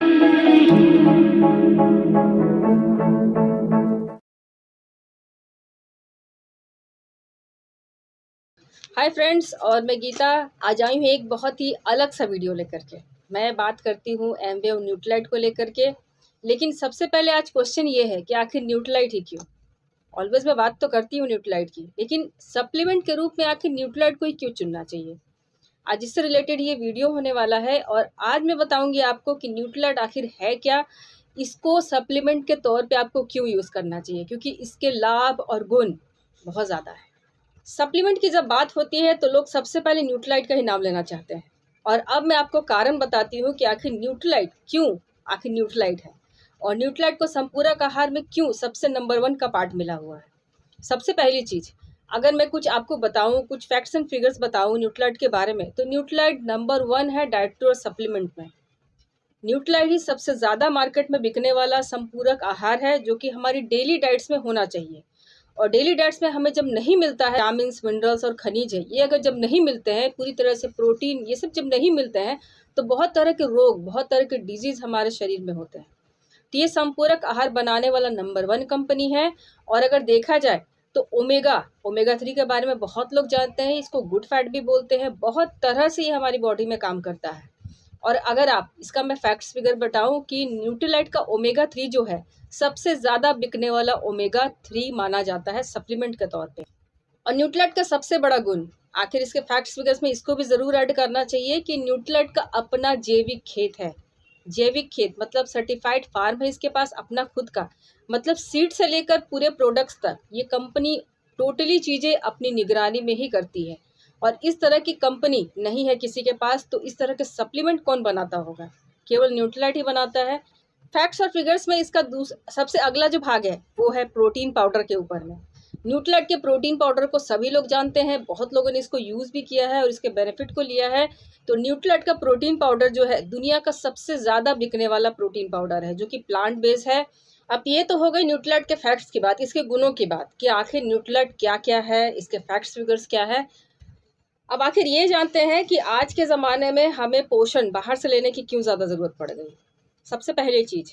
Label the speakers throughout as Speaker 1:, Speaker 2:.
Speaker 1: Hi friends, और मैं गीता आज आई हूँ एक बहुत ही अलग सा वीडियो लेकर के। मैं बात करती हूँ एमवे और न्यूट्रालाइट को लेकर के। लेकिन सबसे पहले आज क्वेश्चन ये है कि आखिर न्यूट्रालाइट ही क्यों। ऑलवेज मैं बात तो करती हूँ न्यूट्रालाइट की, लेकिन सप्लीमेंट के रूप में आखिर न्यूट्रालाइट को ही क्यों चुनना चाहिए। आज इससे रिलेटेड ये वीडियो होने वाला है और आज मैं बताऊंगी आपको कि न्यूट्रालाइट आखिर है क्या, इसको सप्लीमेंट के तौर पे आपको क्यों यूज़ करना चाहिए, क्योंकि इसके लाभ और गुण बहुत ज़्यादा है। सप्लीमेंट की जब बात होती है तो लोग सबसे पहले न्यूट्रालाइट का ही नाम लेना चाहते हैं। और अब मैं आपको कारण बताती हूँ कि आखिर न्यूट्रालाइट क्यों आखिर न्यूट्रालाइट है, और न्यूट्रालाइट को संपूरक आहार में क्यों सबसे नंबर 1 का पार्ट मिला हुआ है। सबसे पहली चीज़, अगर मैं कुछ आपको बताऊं, कुछ फैक्ट्स एंड फिगर्स बताऊं न्यूट्रालाइट के बारे में, तो न्यूट्रालाइट नंबर 1 है डाइटरी और सप्लीमेंट में। न्यूट्रालाइट ही सबसे ज़्यादा मार्केट में बिकने वाला संपूरक आहार है, जो कि हमारी डेली डाइट्स में होना चाहिए। और डेली डाइट्स में हमें जब नहीं मिलता है विटामिन्स, मिनरल्स और खनिज है, ये अगर जब नहीं मिलते हैं पूरी तरह से, प्रोटीन, ये सब जब नहीं मिलते हैं, तो बहुत तरह के रोग, बहुत तरह के डिजीज़ हमारे शरीर में होते हैं। तो ये संपूरक आहार बनाने वाला नंबर 1 कंपनी है। और अगर देखा जाए तो ओमेगा 3 के बारे में बहुत लोग जानते हैं, इसको गुड फैट भी बोलते हैं। बहुत तरह से ये हमारी बॉडी में काम करता है। और अगर आप इसका मैं फैक्ट्स फिगर बताऊं कि न्यूट्रालाइट का ओमेगा 3 जो है, सबसे ज़्यादा बिकने वाला ओमेगा 3 माना जाता है सप्लीमेंट के तौर पे। और न्यूट्रालाइट का सबसे बड़ा गुण, आखिर इसके फैक्ट्स फिगर्स में इसको भी ज़रूर ऐड करना चाहिए कि न्यूट्रालाइट का अपना जैविक खेत है। जैविक खेत मतलब सर्टिफाइड फार्म है इसके पास अपना खुद का। मतलब सीड से लेकर पूरे प्रोडक्ट्स तक ये कंपनी टोटली चीज़ें अपनी निगरानी में ही करती है। और इस तरह की कंपनी नहीं है किसी के पास, तो इस तरह के सप्लीमेंट कौन बनाता होगा। केवल न्यूट्रालाइट ही बनाता है। फैक्ट्स और फिगर्स में इसका सबसे अगला जो भाग है वो है प्रोटीन पाउडर के ऊपर में। न्यूट्रालाइट के प्रोटीन पाउडर को सभी लोग जानते हैं, बहुत लोगों ने इसको यूज़ भी किया है और इसके बेनिफिट को लिया है। तो न्यूट्रालाइट का प्रोटीन पाउडर जो है दुनिया का सबसे ज़्यादा बिकने वाला प्रोटीन पाउडर है, जो कि प्लांट बेस्ड है। अब ये तो हो गई न्यूट्रालाइट के फैक्ट्स की बात, इसके गुणों की बात कि आखिर न्यूट्रालाइट क्या क्या है, इसके फैक्ट्स फिगर्स क्या है। अब आखिर ये जानते हैं कि आज के ज़माने में हमें पोषण बाहर से लेने की क्यों ज़्यादा ज़रूरत पड़ गई। सबसे पहली चीज़,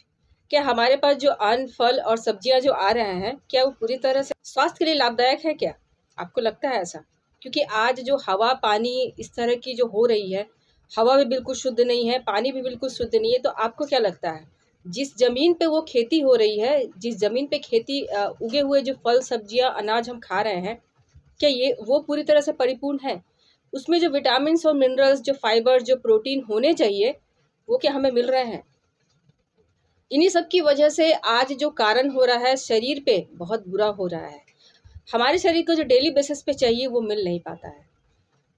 Speaker 1: क्या हमारे पास जो अन्न, फल और सब्जियां जो आ रहे हैं, क्या वो पूरी तरह से स्वास्थ्य के लिए लाभदायक है क्या? आपको लगता है ऐसा? क्योंकि आज जो हवा, पानी इस तरह की जो हो रही है, हवा भी बिल्कुल शुद्ध नहीं है, पानी भी बिल्कुल शुद्ध नहीं है। तो आपको क्या लगता है, जिस ज़मीन पे वो खेती हो रही है, जिस ज़मीन पे खेती उगे हुए जो फल, सब्जियां, अनाज हम खा रहे हैं, क्या ये वो पूरी तरह से परिपूर्ण है? उसमें जो विटामिन्स और मिनरल्स, जो फाइबर, जो प्रोटीन होने चाहिए, वो क्या हमें मिल रहे हैं? इन्हीं सब की वजह से आज जो कारण हो रहा है, शरीर पे बहुत बुरा हो रहा है। हमारे शरीर को जो डेली बेसिस पे चाहिए वो मिल नहीं पाता है।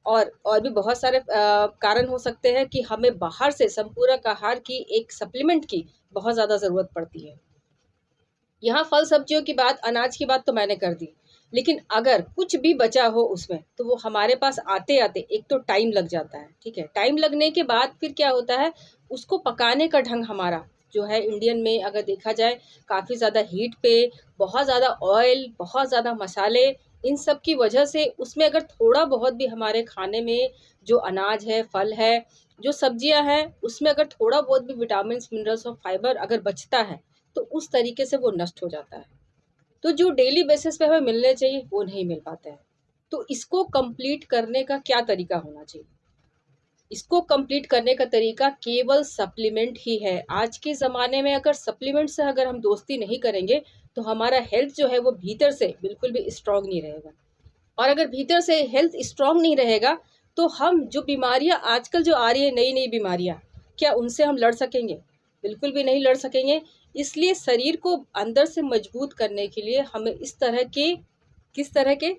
Speaker 1: और भी बहुत सारे कारण हो सकते हैं कि हमें बाहर से संपूरक आहार की, एक सप्लीमेंट की बहुत ज़्यादा ज़रूरत पड़ती है। यहाँ फल सब्जियों की बात, अनाज की बात तो मैंने कर दी, लेकिन अगर कुछ भी बचा हो उसमें, तो वो हमारे पास आते आते एक तो टाइम लग जाता है। ठीक है, टाइम लगने के बाद फिर क्या होता है, उसको पकाने का ढंग हमारा जो है, इंडियन में अगर देखा जाए, काफ़ी ज़्यादा हीट पे, बहुत ज़्यादा ऑयल, बहुत ज़्यादा मसाले, इन सब की वजह से उसमें अगर थोड़ा बहुत भी हमारे खाने में जो अनाज है, फल है, जो सब्जियां हैं, उसमें अगर थोड़ा बहुत भी विटामिन, मिनरल्स और फाइबर अगर बचता है, तो उस तरीके से वो नष्ट हो जाता है। तो जो डेली बेसिस पे हमें मिलने चाहिए वो नहीं मिल पाते हैं। तो इसको कंप्लीट करने का क्या तरीका होना चाहिए? इसको कंप्लीट करने का तरीका केवल सप्लीमेंट ही है। आज के ज़माने में अगर सप्लीमेंट से अगर हम दोस्ती नहीं करेंगे, तो हमारा हेल्थ जो है वो भीतर से बिल्कुल भी स्ट्रांग नहीं रहेगा। और अगर भीतर से हेल्थ स्ट्रांग नहीं रहेगा, तो हम जो बीमारियां आजकल जो आ रही है, नई नई बीमारियां, क्या उनसे हम लड़ सकेंगे? बिल्कुल भी नहीं लड़ सकेंगे। इसलिए शरीर को अंदर से मजबूत करने के लिए हमें इस तरह के, किस तरह के,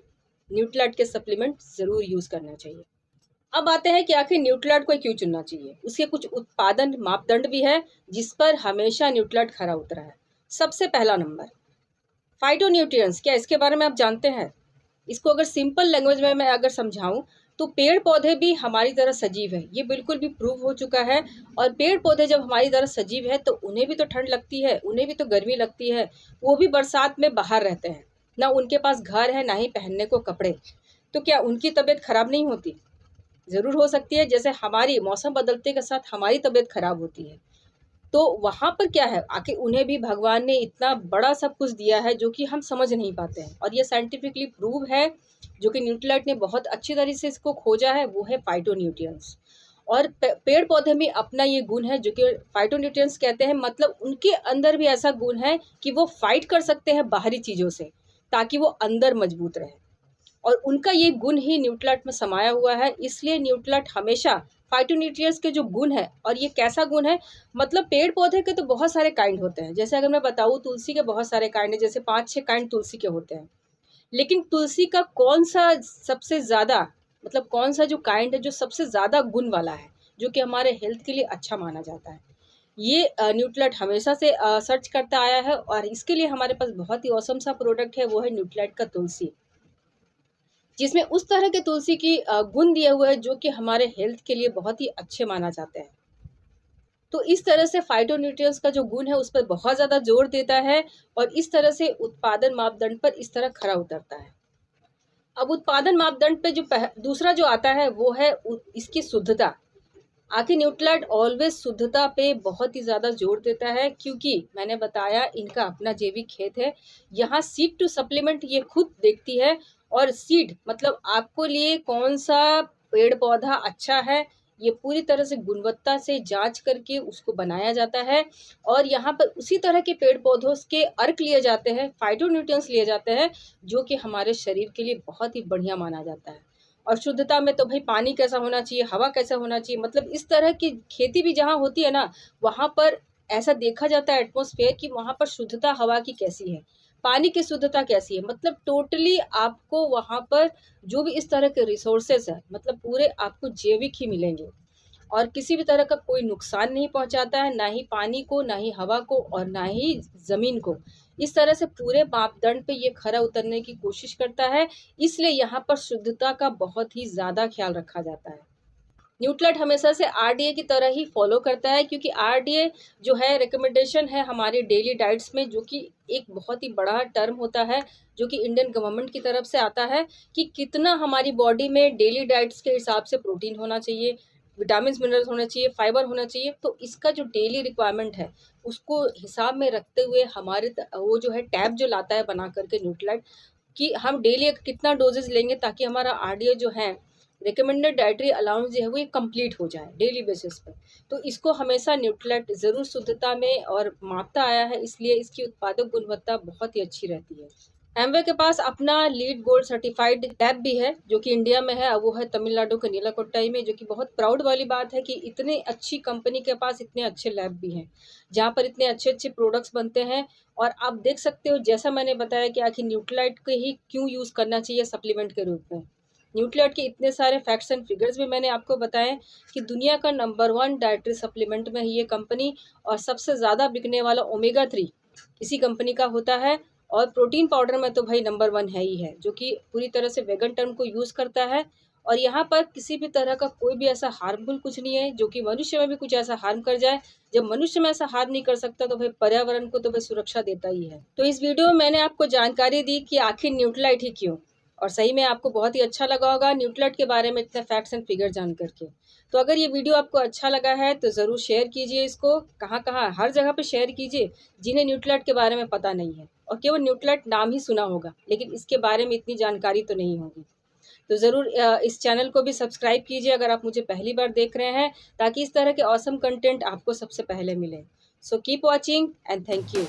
Speaker 1: न्यूट्रालाइट के सप्लीमेंट ज़रूर यूज़ करना चाहिए। अब आते हैं कि आखिर न्यूट्रालाइट को क्यों चुनना चाहिए। उसके कुछ उत्पादन मापदंड भी है जिस पर हमेशा न्यूट्रालाइट खरा उतरा है। सबसे पहला नंबर, फाइटोन्यूट्रिएंट्स। क्या इसके बारे में आप जानते हैं? इसको अगर सिंपल लैंग्वेज में मैं अगर समझाऊं, तो पेड़ पौधे भी हमारी तरह सजीव है, ये बिल्कुल भी प्रूव हो चुका है। और पेड़ पौधे जब हमारी तरह सजीव है, तो उन्हें भी तो ठंड लगती है, उन्हें भी तो गर्मी लगती है। वो भी बरसात में बाहर रहते हैं, ना उनके पास घर है, ना ही पहनने को कपड़े। तो क्या उनकी तबीयत खराब नहीं होती? ज़रूर हो सकती है, जैसे हमारी मौसम बदलते के साथ हमारी तबीयत खराब होती है। तो वहाँ पर क्या है, आखिर उन्हें भी भगवान ने इतना बड़ा सब कुछ दिया है जो कि हम समझ नहीं पाते हैं, और ये साइंटिफिकली प्रूव है, जो कि न्यूट्रीलाइट ने बहुत अच्छी तरीके से इसको खोजा है, वो है फाइटोन्यूट्रिएंट्स। और पेड़ पौधे में अपना ये गुण है जो कि फाइटोन्यूट्रिएंट्स कहते हैं, मतलब उनके अंदर भी ऐसा गुण है कि वो फाइट कर सकते हैं बाहरी चीज़ों से, ताकि वो अंदर मजबूत रहे, और उनका ये गुण ही न्यूट्रीलाइट में समाया हुआ है। इसलिए न्यूट्रीलाइट हमेशा फाइटोन्यूट्रिएंट्स के जो गुण है, और ये कैसा गुण है, मतलब पेड़ पौधे के तो बहुत सारे काइंड होते हैं, जैसे अगर मैं बताऊँ तुलसी के बहुत सारे काइंड है, जैसे 5-6 काइंड तुलसी के होते हैं, लेकिन तुलसी का कौन सा सबसे ज़्यादा, मतलब कौन सा जो काइंड है जो सबसे ज़्यादा गुण वाला है, जो कि हमारे हेल्थ के लिए अच्छा माना जाता है, ये न्यूट्रीलाइट हमेशा से सर्च करता आया है, और इसके लिए हमारे पास बहुत ही औसम सा प्रोडक्ट है, वो है न्यूट्रीलाइट का तुलसी, जिसमें उस तरह के तुलसी की गुण दिए हुए हैं जो कि हमारे हेल्थ के लिए बहुत ही अच्छे माना जाते हैं। तो इस तरह से फाइटोन्यूट्रिएंट्स का जो गुण है उस पर बहुत ज़्यादा जोर देता है, और इस तरह से उत्पादन मापदंड पर इस तरह खरा उतरता है। अब उत्पादन मापदंड पे जो दूसरा जो आता है वो है इसकी शुद्धता। आखिर न्यूट्रीलाइट ऑलवेज शुद्धता पे बहुत ही ज़्यादा जोर देता है, क्योंकि मैंने बताया इनका अपना जैविक खेत है। यहाँ सीड टू सप्लीमेंट ये खुद देखती है, और सीड मतलब आपको लिए कौन सा पेड़ पौधा अच्छा है, ये पूरी तरह से गुणवत्ता से जांच करके उसको बनाया जाता है, और यहाँ पर उसी तरह के पेड़ पौधों के अर्क लिए जाते हैं, फाइटोन्यूट्रिएंट्स लिए जाते हैं, जो कि हमारे शरीर के लिए बहुत ही बढ़िया माना जाता है। और शुद्धता में तो भाई पानी कैसा होना चाहिए, हवा कैसा होना चाहिए, मतलब इस तरह की खेती भी जहाँ होती है ना, वहाँ पर ऐसा देखा जाता है एटमॉस्फेयर कि वहाँ पर शुद्धता हवा की कैसी है, पानी की शुद्धता कैसी है, मतलब टोटली आपको वहाँ पर जो भी इस तरह के रिसोर्सेज है, मतलब पूरे आपको जैविक ही मिलेंगे, और किसी भी तरह का कोई नुकसान नहीं पहुंचाता है, ना ही पानी को, ना ही हवा को, और ना ही ज़मीन को। इस तरह से पूरे मापदंड पे ये खरा उतरने की कोशिश करता है, इसलिए यहाँ पर शुद्धता का बहुत ही ज़्यादा ख्याल रखा जाता है। न्यूट्रीलाइट हमेशा से आरडीए की तरह ही फॉलो करता है, क्योंकि आरडीए जो है रिकमेंडेशन है हमारी डेली डाइट्स में, जो कि एक बहुत ही बड़ा टर्म होता है, जो कि इंडियन गवर्नमेंट की तरफ से आता है कि कितना हमारी बॉडी में डेली डाइट्स के हिसाब से प्रोटीन होना चाहिए, विटामिन मिनरल्स होना चाहिए, फाइबर होना चाहिए। तो इसका जो डेली रिक्वायरमेंट है उसको हिसाब में रखते हुए हमारे वो जो है टैब जो लाता है बना करके न्यूट्रीलाइट, कि हम डेली कितना डोजेज लेंगे ताकि हमारा आरडीए जो है रिकमेंडेड डाइटरी अलाउंस जो है वो ये कंप्लीट हो जाए डेली बेसिस पर। तो इसको हमेशा न्यूट्रीलाइट ज़रूर शुद्धता में और मापता आया है, इसलिए इसकी उत्पादक गुणवत्ता बहुत ही अच्छी रहती है। एमवे के पास अपना लीड गोल्ड सर्टिफाइड लैब भी है, जो कि इंडिया में है, वो है तमिलनाडु के नीलाकोट्टाई में, जो कि बहुत प्राउड वाली बात है कि इतने अच्छी कंपनी के पास इतने अच्छे लैब भी हैं, जहाँ पर इतने अच्छे अच्छे प्रोडक्ट्स बनते हैं। और आप देख सकते हो, जैसा मैंने बताया कि आखिर न्यूट्रीलाइट को ही क्यों यूज़ करना चाहिए सप्लीमेंट के रूप में। न्यूट्रीलाइट के इतने सारे फैक्ट्स एंड फिगर्स भी मैंने आपको बताए कि दुनिया का नंबर 1 डाइटरी सप्लीमेंट में है ये कंपनी, और सबसे ज़्यादा बिकने वाला ओमेगा 3 इसी कंपनी का होता है, और प्रोटीन पाउडर में तो भाई नंबर 1 है ही है, जो कि पूरी तरह से वेगन टर्म को यूज़ करता है। और यहाँ पर किसी भी तरह का कोई भी ऐसा हार्मफुल कुछ नहीं है जो कि मनुष्य में भी कुछ ऐसा हार्म कर जाए। जब मनुष्य में ऐसा हार्म नहीं कर सकता तो भाई पर्यावरण को तो भाई सुरक्षा देता ही है। तो इस वीडियो में मैंने आपको जानकारी दी कि आखिर न्यूट्रीलाइट ही क्यों, और सही में आपको बहुत ही अच्छा लगा होगा न्यूट्रीलाइट के बारे में इतने फैक्ट्स एंड फिगर जान करके। तो अगर ये वीडियो आपको अच्छा लगा है तो ज़रूर शेयर कीजिए इसको, कहाँ कहाँ हर जगह पे शेयर कीजिए जिन्हें न्यूट्रीलाइट के बारे में पता नहीं है, और केवल न्यूट्रीलाइट नाम ही सुना होगा लेकिन इसके बारे में इतनी जानकारी तो नहीं होगी। तो ज़रूर इस चैनल को भी सब्सक्राइब कीजिए अगर आप मुझे पहली बार देख रहे हैं, ताकि इस तरह के ऑसम कंटेंट आपको सबसे पहले मिले। So keep watching and thank you.